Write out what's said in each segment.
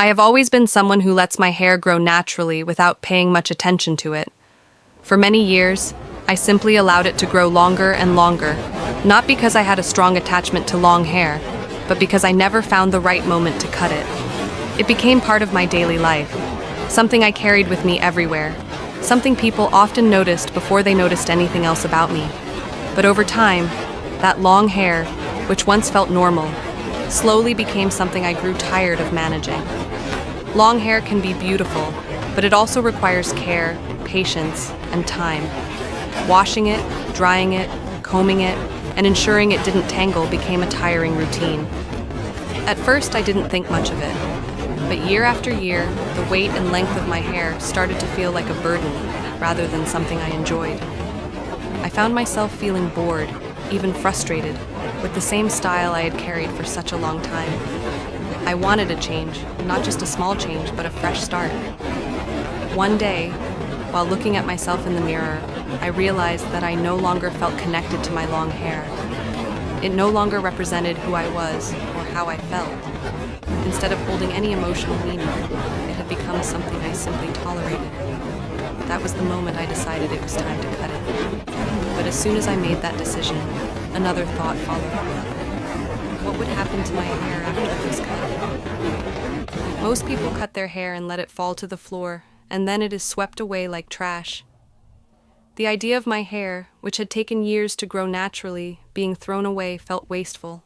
I have always been someone who lets my hair grow naturally without paying much attention to it. For many years, I simply allowed it to grow longer and longer, not because I had a strong attachment to long hair, but because I never found the right moment to cut it. It became part of my daily life, something I carried with me everywhere, something people often noticed before they noticed anything else about me. But over time, that long hair, which once felt normal, slowly became something I grew tired of managing. Long hair can be beautiful, but it also requires care, patience, and time. Washing it, drying it, combing it, and ensuring it didn't tangle became a tiring routine. At first, I didn't think much of it, but year after year, the weight and length of my hair started to feel like a burden rather than something I enjoyed. I found myself feeling bored, even frustrated, with the same style I had carried for such a long time. I wanted a change, not just a small change, but a fresh start. One day, while looking at myself in the mirror, I realized that I no longer felt connected to my long hair. It no longer represented who I was or how I felt. Instead of holding any emotional meaning, it had become something I simply tolerated. That was the moment I decided it was time to cut it. But as soon as I made that decision, another thought followed. What would happen to my hair after it was cut? Most people cut their hair and let it fall to the floor, and then it is swept away like trash. The idea of my hair, which had taken years to grow naturally, being thrown away felt wasteful.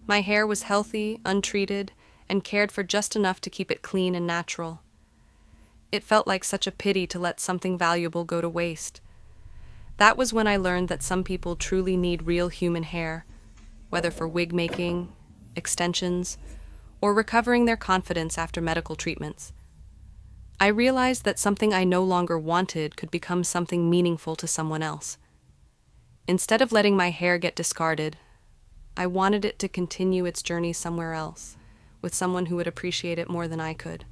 My hair was healthy, untreated, and cared for just enough to keep it clean and natural. It felt like such a pity to let something valuable go to waste. That was when I learned that some people truly need real human hair, whether for wig making, extensions, or recovering their confidence after medical treatments. I realized that something I no longer wanted could become something meaningful to someone else. Instead of letting my hair get discarded, I wanted it to continue its journey somewhere else, with someone who would appreciate it more than I could.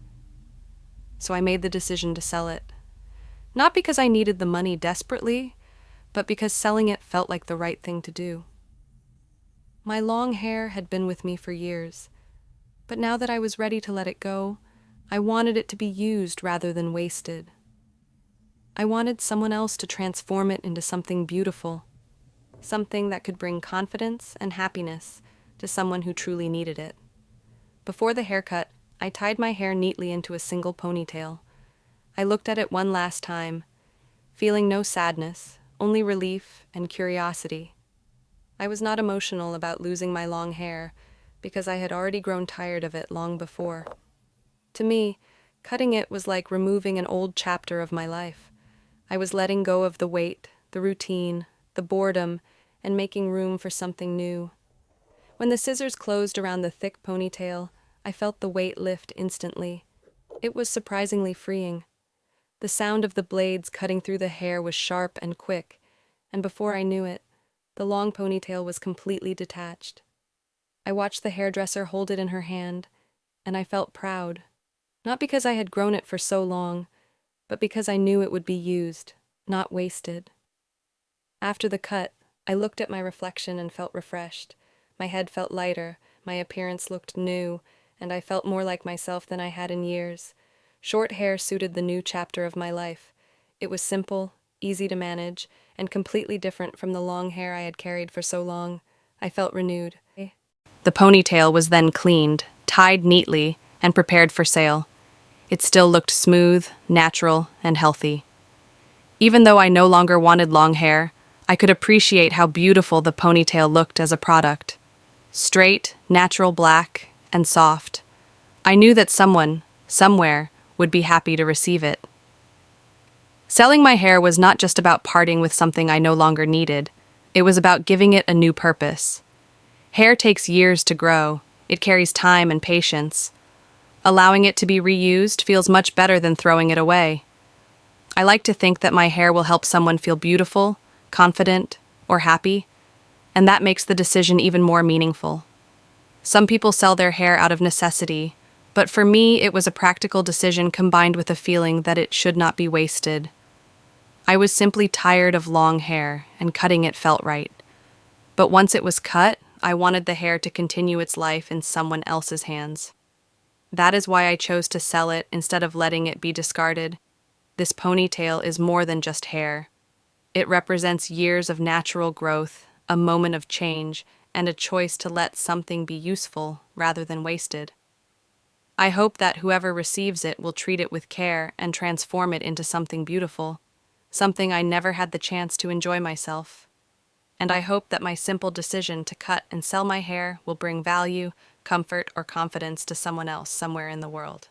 So I made the decision to sell it. Not because I needed the money desperately, but because selling it felt like the right thing to do. My long hair had been with me for years, but now that I was ready to let it go, I wanted it to be used rather than wasted. I wanted someone else to transform it into something beautiful, something that could bring confidence and happiness to someone who truly needed it. Before the haircut, I tied my hair neatly into a single ponytail. I looked at it one last time, feeling no sadness, only relief and curiosity. I was not emotional about losing my long hair because I had already grown tired of it long before. To me, cutting it was like removing an old chapter of my life. I was letting go of the weight, the routine, the boredom, and making room for something new. When the scissors closed around the thick ponytail, I felt the weight lift instantly. It was surprisingly freeing. The sound of the blades cutting through the hair was sharp and quick, and before I knew it, the long ponytail was completely detached. I watched the hairdresser hold it in her hand, and I felt proud. Not because I had grown it for so long, but because I knew it would be used, not wasted. After the cut, I looked at my reflection and felt refreshed. My head felt lighter, my appearance looked new, and I felt more like myself than I had in years. Short hair suited the new chapter of my life. It was simple, easy to manage, and completely different from the long hair I had carried for so long. I felt renewed. The ponytail was then cleaned, tied neatly, and prepared for sale. It still looked smooth, natural, and healthy. Even though I no longer wanted long hair, I could appreciate how beautiful the ponytail looked as a product. Straight, natural black, and soft. I knew that someone, somewhere, would be happy to receive it. Selling my hair was not just about parting with something I no longer needed. It was about giving it a new purpose. Hair takes years to grow. It carries time and patience. Allowing it to be reused feels much better than throwing it away. I like to think that my hair will help someone feel beautiful, confident, or happy, and that makes the decision even more meaningful. Some people sell their hair out of necessity, but for me it was a practical decision combined with a feeling that it should not be wasted. I was simply tired of long hair, and cutting it felt right. But once it was cut, I wanted the hair to continue its life in someone else's hands. That is why I chose to sell it instead of letting it be discarded. This ponytail is more than just hair. It represents years of natural growth, a moment of change, and a choice to let something be useful rather than wasted. I hope that whoever receives it will treat it with care and transform it into something beautiful, something I never had the chance to enjoy myself. And I hope that my simple decision to cut and sell my hair will bring value, comfort, or confidence to someone else somewhere in the world.